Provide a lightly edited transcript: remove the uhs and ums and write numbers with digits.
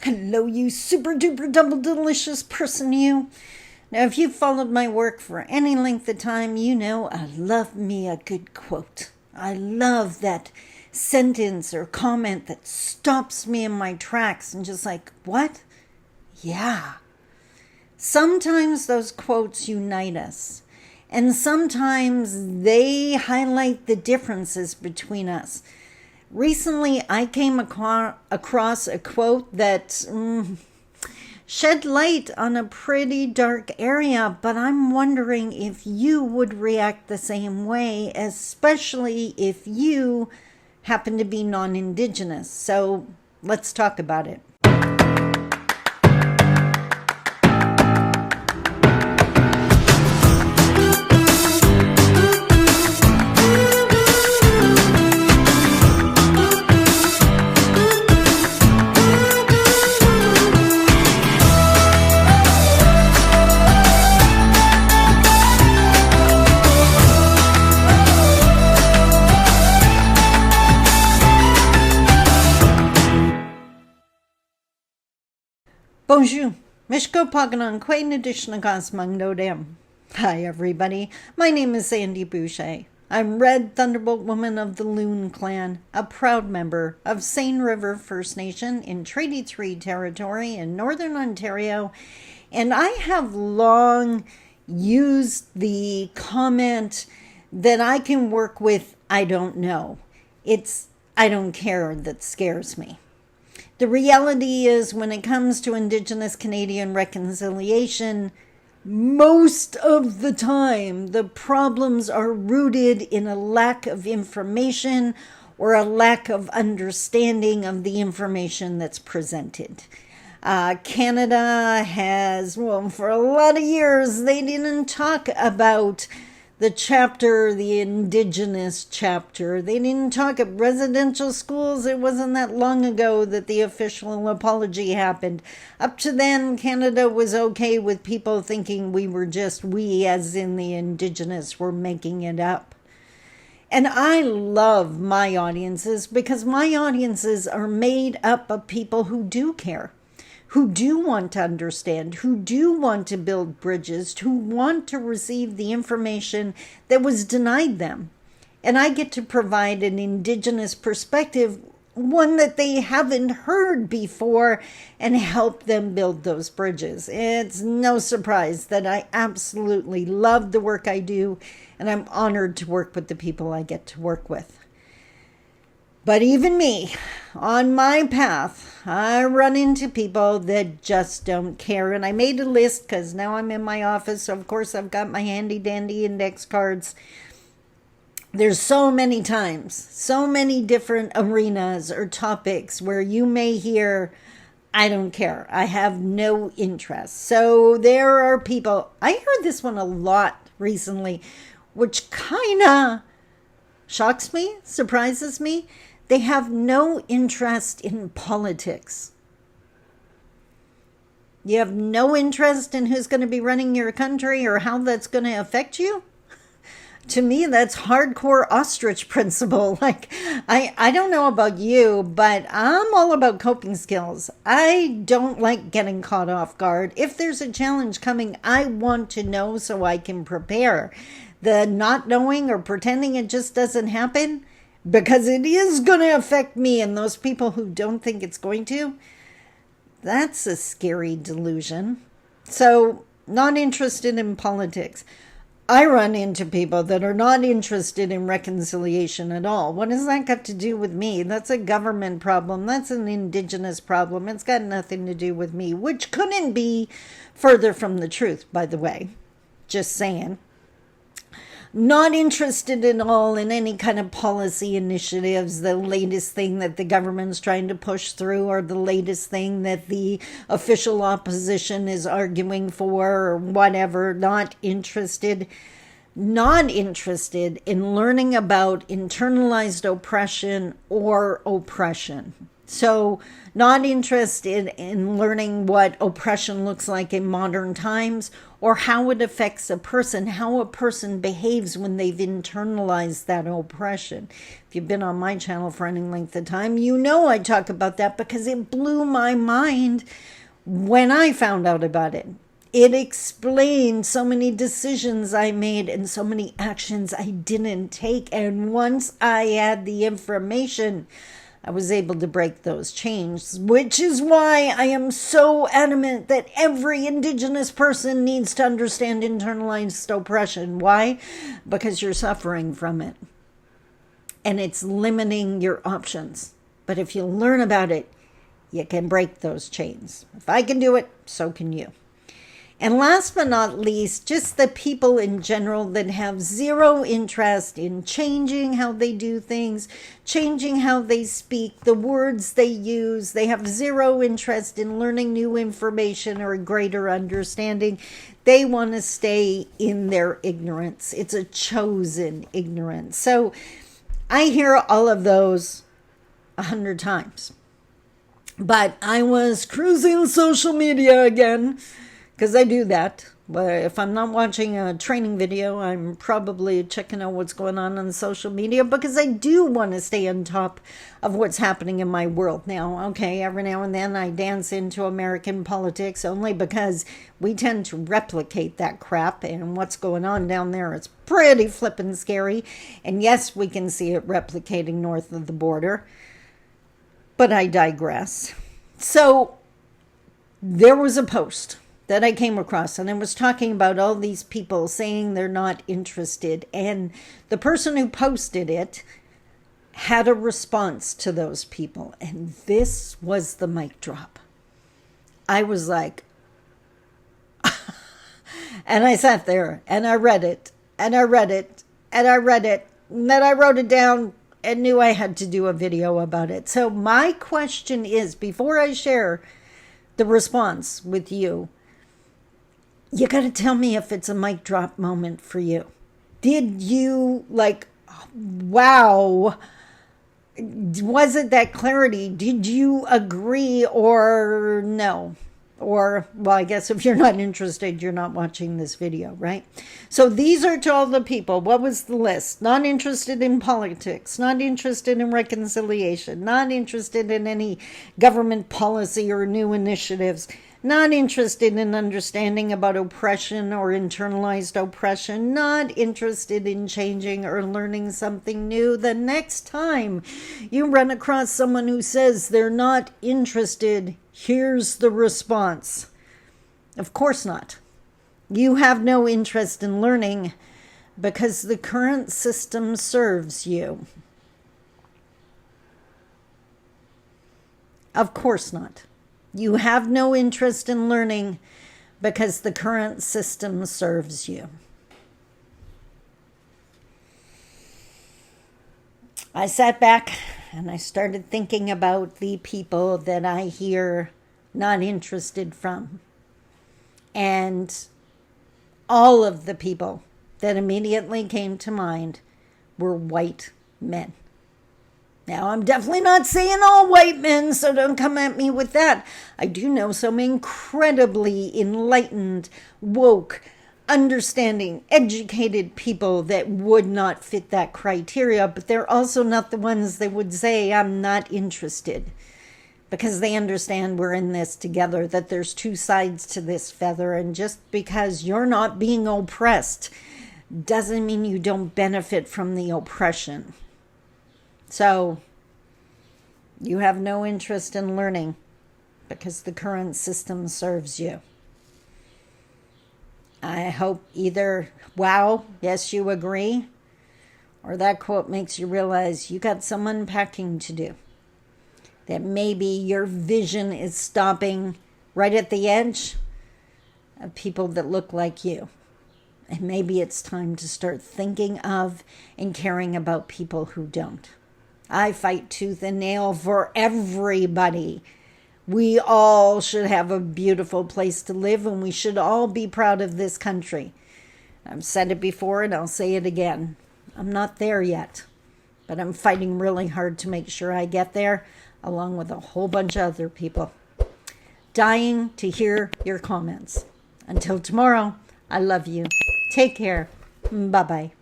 Hello, you super duper double delicious person, you. Now, if you've followed my work for any length of time, you know I love me a good quote. I love that sentence or comment that stops me in my tracks and just like, what? Yeah. Sometimes those quotes unite us, and sometimes they highlight the differences between us. Recently, I came across a quote that shed light on a pretty dark area, but I'm wondering if you would react the same way, especially if you happen to be non-Indigenous. So let's talk about it. Bonjour. Mishko Paganon Quain Edition Dem. Hi, everybody. My name is Sandy Boucher. I'm Red Thunderbolt Woman of the Loon Clan, a proud member of Seine River First Nation in Treaty 3 territory in Northern Ontario, and I have long used the comment that I can work with I don't know. It's I don't care that scares me. The reality is, when it comes to Indigenous Canadian reconciliation, most of the time the problems are rooted in a lack of information or a lack of understanding of the information that's presented. Canada has, for a lot of years, they didn't talk about the chapter, the Indigenous chapter. They didn't talk at residential schools. It wasn't that long ago that the official apology happened. Up to then, Canada was okay with people thinking we as in the Indigenous were making it up. And I love my audiences because my audiences are made up of people who do care, who do want to understand, who do want to build bridges, who want to receive the information that was denied them. And I get to provide an Indigenous perspective, one that they haven't heard before, and help them build those bridges. It's no surprise that I absolutely love the work I do, and I'm honored to work with the people I get to work with. But even me, on my path, I run into people that just don't care. And I made a list because now I'm in my office. So of course, I've got my handy dandy index cards. There's so many times, so many different arenas or topics where you may hear, I don't care. I have no interest. So there are people, I heard this one a lot recently, which kind of shocks me, surprises me. They have no interest in politics. You have no interest in who's going to be running your country or how that's going to affect you? To me, that's hardcore ostrich principle. Like, I don't know about you, but I'm all about coping skills. I don't like getting caught off guard. If there's a challenge coming, I want to know so I can prepare. The not knowing or pretending it just doesn't happen, because it is going to affect me, and those people who don't think it's going to, that's a scary delusion. So, not interested in politics. I run into people that are not interested in reconciliation at all. What does that got to do with me? That's a government problem. That's an Indigenous problem. It's got nothing to do with me, which couldn't be further from the truth, by the way. Just saying. Not interested at all in any kind of policy initiatives, the latest thing that the government's trying to push through or the latest thing that the official opposition is arguing for or whatever. Not interested in learning about internalized oppression or oppression. So, not interested in learning what oppression looks like in modern times or how it affects a person, how a person behaves when they've internalized that oppression. If you've been on my channel for any length of time, you know I talk about that because it blew my mind when I found out about it. It explained so many decisions I made and so many actions I didn't take. And once I had the information, I was able to break those chains, which is why I am so adamant that every Indigenous person needs to understand internalized oppression. Why? Because you're suffering from it. And it's limiting your options. But if you learn about it, you can break those chains. If I can do it, so can you. And last but not least, just the people in general that have zero interest in changing how they do things, changing how they speak, the words they use. They have zero interest in learning new information or a greater understanding. They want to stay in their ignorance. It's a chosen ignorance. So I hear all of those 100 times. But I was cruising social media again, because I do that. But if I'm not watching a training video, I'm probably checking out what's going on social media, because I do want to stay on top of what's happening in my world now. Okay, every now and then I dance into American politics only because we tend to replicate that crap, and what's going on down there is pretty flippin' scary. And yes, we can see it replicating north of the border, but I digress. So there was a post that I came across, and I was talking about all these people saying they're not interested. And the person who posted it had a response to those people. And this was the mic drop. I was like, and I sat there and I read it and I read it and I read it. And then I wrote it down and knew I had to do a video about it. So my question is, before I share the response with you, you got to tell me if it's a mic drop moment for you. Did you wow, was it that clarity? Did you agree or no? Or, well, I guess if you're not interested, you're not watching this video, right? So these are to all the people. What was the list? Not interested in politics, not interested in reconciliation, not interested in any government policy or new initiatives, not interested in understanding about oppression or internalized oppression, not interested in changing or learning something new. The next time you run across someone who says they're not interested, here's the response. Of course not. You have no interest in learning because the current system serves you. Of course not. You have no interest in learning because the current system serves you. I sat back and I started thinking about the people that I hear not interested from. And all of the people that immediately came to mind were white men. Now, I'm definitely not saying all white men, so don't come at me with that. I do know some incredibly enlightened, woke, understanding, educated people that would not fit that criteria, but they're also not the ones that would say, I'm not interested, because they understand we're in this together, that there's two sides to this feather, and just because you're not being oppressed doesn't mean you don't benefit from the oppression. So, you have no interest in learning because the current system serves you. I hope either, wow, yes, you agree, or that quote makes you realize you got some unpacking to do. That maybe your vision is stopping right at the edge of people that look like you. And maybe it's time to start thinking of and caring about people who don't. I fight tooth and nail for everybody. We all should have a beautiful place to live, and we should all be proud of this country. I've said it before and I'll say it again. I'm not there yet, but I'm fighting really hard to make sure I get there. along with a whole bunch of other people. Dying to hear your comments. Until tomorrow, I love you. Take care. Bye-bye.